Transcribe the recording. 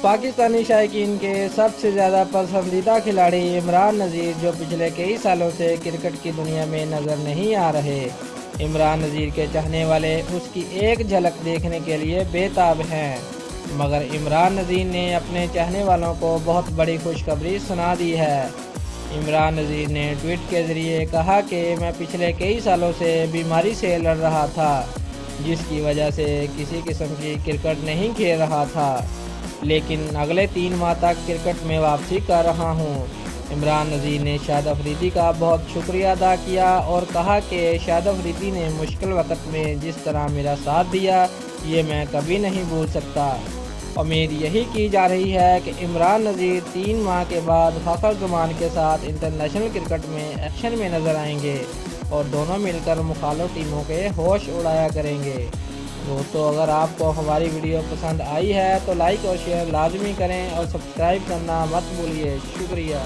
پاکستانی شائقین کے سب سے زیادہ پسندیدہ کھلاڑی عمران نذیر جو پچھلے کئی سالوں سے کرکٹ کی دنیا میں نظر نہیں آ رہے۔ عمران نذیر کے چاہنے والے اس کی ایک جھلک دیکھنے کے لیے بے تاب ہیں، مگر عمران نذیر نے اپنے چاہنے والوں کو بہت بڑی خوشخبری سنا دی ہے۔ عمران نذیر نے ٹویٹ کے ذریعے کہا کہ میں پچھلے کئی سالوں سے بیماری سے لڑ رہا تھا، جس کی وجہ سے کسی قسم کی کرکٹ نہیں کھیل رہا تھا، لیکن اگلے 3 ماہ تک کرکٹ میں واپسی کر رہا ہوں۔ عمران نذیر نے شاہد افریدی کا بہت شکریہ ادا کیا اور کہا کہ شاہد افریدی نے مشکل وقت میں جس طرح میرا ساتھ دیا یہ میں کبھی نہیں بھول سکتا۔ امید یہی کی جا رہی ہے کہ عمران نذیر 3 ماہ کے بعد فخر زمان کے ساتھ انٹرنیشنل کرکٹ میں ایکشن میں نظر آئیں گے اور دونوں مل کر مخالف ٹیموں کے ہوش اڑایا کریں گے۔ دوستو، اگر آپ کو ہماری ویڈیو پسند آئی ہے تو لائک اور شیئر لازمی کریں اور سبسکرائب کرنا مت بھولیے۔ شکریہ۔